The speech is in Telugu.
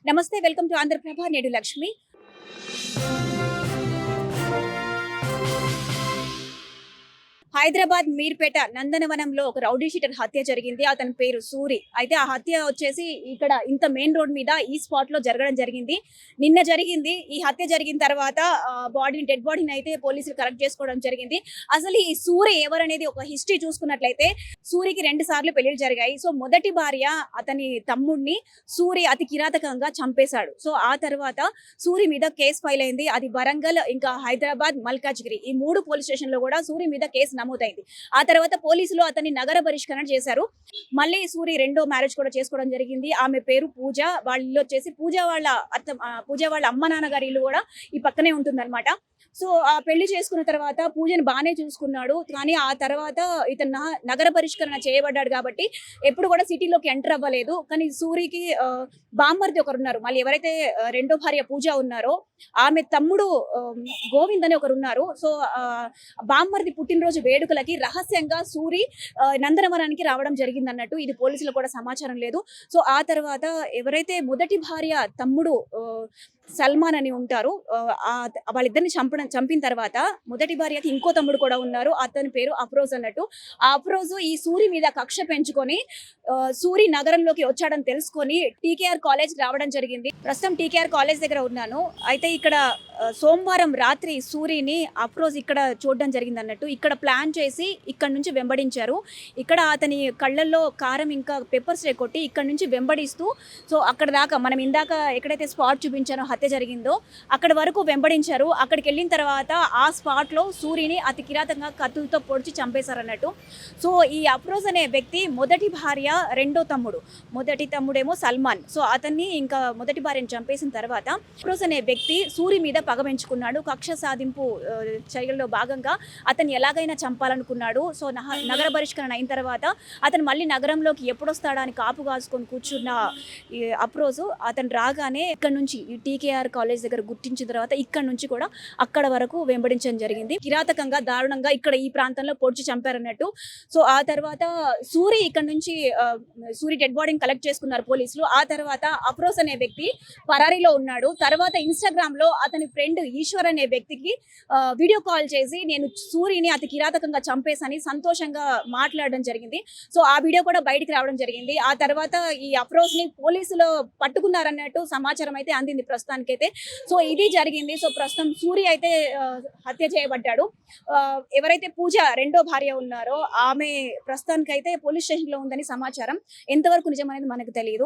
నమస్తే, వెల్కమ్ టు ఆంధ్రప్రభ. నేడు లక్ష్మి. హైదరాబాద్ మీర్పేట నందనవనంలో ఒక రౌడీ షీటర్ హత్య జరిగింది. అతని పేరు సూరి. అయితే ఆ హత్య వచ్చేసి ఇక్కడ ఇంత మెయిన్ రోడ్ మీద ఈ స్పాట్ లో జరగడం జరిగింది. నిన్న జరిగింది. ఈ హత్య జరిగిన తర్వాత డెడ్ బాడీని అయితే పోలీసులు కలెక్ట్ చేసుకోవడం జరిగింది. అసలు ఈ సూరి ఎవరనేది ఒక హిస్టరీ చూసుకున్నట్లయితే సూరికి 2 సార్లు పెళ్లిళ్ళు జరిగాయి. సో మొదటి భార్య అతని తమ్ముడిని సూరి అతి కిరాతకంగా చంపేశాడు. సో ఆ తర్వాత సూరి మీద కేసు ఫైల్ అయింది. అది వరంగల్, ఇంకా హైదరాబాద్, మల్కాజ్గిరి ఈ 3 పోలీస్ స్టేషన్ లో కూడా సూరి మీద కేసు నమోదైంది. ఆ తర్వాత పోలీసులు అతన్ని నగర బహిష్కరణ చేశారు. మళ్ళీ సూరి రెండో మ్యారేజ్ కూడా చేసుకోవడం జరిగింది. ఆమె పేరు పూజ. వాళ్ళ ఇల్లు వచ్చేసి పూజ వాళ్ళ అమ్మ నాన్నగారి ఇల్లు కూడా ఈ పక్కనే ఉంటుందన్నమాట. సో ఆ పెళ్లి చేసుకున్న తర్వాత పూజను బాగానే చూసుకున్నాడు. కానీ ఆ తర్వాత ఇతను నగర బహిష్కరణ చేయబడ్డాడు కాబట్టి ఎప్పుడు కూడా సిటీలోకి ఎంటర్ అవ్వలేదు. కానీ సూరికి బామ్మర్ది ఒకరు ఉన్నారు. మళ్ళీ ఎవరైతే రెండో భార్య పూజ ఉన్నారో ఆమె తమ్ముడు గోవింద్ అని ఒకరు ఉన్నారు. సో బామ్మర్ది పుట్టినరోజు వేడుకలకి రహస్యంగా సూరి నందనవనానికి రావడం జరిగింది అన్నట్టు. ఇది పోలీసులకు కూడా సమాచారం లేదు. సో ఆ తర్వాత ఎవరైతే మొదటి భార్య తమ్ముడు సల్మాన్ అని ఉంటారు, వాళ్ళిద్దరిని చంపిన తర్వాత మొదటి భార్యకి ఇంకో తమ్ముడు కూడా ఉన్నారు. అతని పేరు అఫ్రోజ్ అన్నట్టు. ఆ అఫ్రోజ్ ఈ సూరి మీద కక్ష పెంచుకొని సూరి నగరంలోకి వచ్చాడని తెలుసుకొని టీకేఆర్ కాలేజ్ రావడం జరిగింది. ప్రస్తుతం టీకేఆర్ కాలేజ్ దగ్గర ఉన్నాను. అయితే ఇక్కడ సోమవారం రాత్రి సూరిని అఫ్రోజ్ ఇక్కడ చూడడం జరిగింది అన్నట్టు. ఇక్కడ ప్లాన్ చేసి ఇక్కడ నుంచి వెంబడించారు. ఇక్కడ అతని కళ్ళల్లో కారం ఇంకా పెప్పర్ స్ప్రే కొట్టి ఇక్కడ నుంచి వెంబడిస్తూ సో అక్కడ దాకా మనం ఇందాక ఎక్కడైతే స్పాట్ చూపించానో హత్య జరిగిందో అక్కడ వరకు వెంబడించారు. అక్కడికి వెళ్ళిన తర్వాత ఆ స్పాట్లో సూరిని అతి కిరాతంగా కత్తులతో పొడిచి చంపేశారన్నట్టు. సో ఈ అఫ్రోజ్ అనే వ్యక్తి మొదటి భార్య రెండో తమ్ముడు. మొదటి తమ్ముడేమో సల్మాన్. సో అతన్ని ఇంకా మొదటి భార్యను చంపేసిన తర్వాత అఫ్రోజ్ అనే వ్యక్తి సూరి మీద పగ పెంచుకున్నాడు. కక్ష సాధింపు చర్యల్లో భాగంగా అతన్ని ఎలాగైనా చంపాలనుకున్నాడు. సో నగర బహిష్కరణ అయిన తర్వాత అతను మళ్ళీ నగరంలోకి ఎప్పుడొస్తాడా అని కాపు కాసుకొని కూర్చున్న ఈ అఫ్రోజ్ అతను రాగానే ఇక్కడ నుంచి ఈ టీకేఆర్ కాలేజ్ దగ్గర గుర్తించిన తర్వాత ఇక్కడ నుంచి కూడా అక్కడ వరకు వెంబడించడం జరిగింది. కిరాతకంగా దారుణంగా ఇక్కడ ఈ ప్రాంతంలో పొడిచి చంపారన్నట్టు. సో ఆ తర్వాత సూరి ఇక్కడ నుంచి సూరి డెడ్ బాడీని కలెక్ట్ చేసుకున్నారు పోలీసులు. ఆ తర్వాత అఫ్రోజ్ అనే వ్యక్తి పరారీలో ఉన్నాడు. తర్వాత ఇన్స్టాగ్రామ్ లో అతని ఫ్రెండ్ ఈశ్వర్ అనే వ్యక్తికి వీడియో కాల్ చేసి నేను సూరిని అతి కిరాతకంగా చంపేసని సంతోషంగా మాట్లాడడం జరిగింది. సో ఆ వీడియో కూడా బయటికి రావడం జరిగింది. ఆ తర్వాత ఈ అఫ్రోజ్ ని పోలీసులు పట్టుకున్నారన్నట్టు సమాచారం అయితే అందింది ప్రస్తుతానికైతే. సో ఇది జరిగింది. సో ప్రస్తుతం సూరి అయితే హత్య చేయబడ్డాడు. ఎవరైతే పూజ రెండో భార్య ఉన్నారో ఆమె ప్రస్తుతానికైతే పోలీస్ స్టేషన్ లో ఉందని సమాచారం. ఎంతవరకు నిజమనేది మనకు తెలియదు.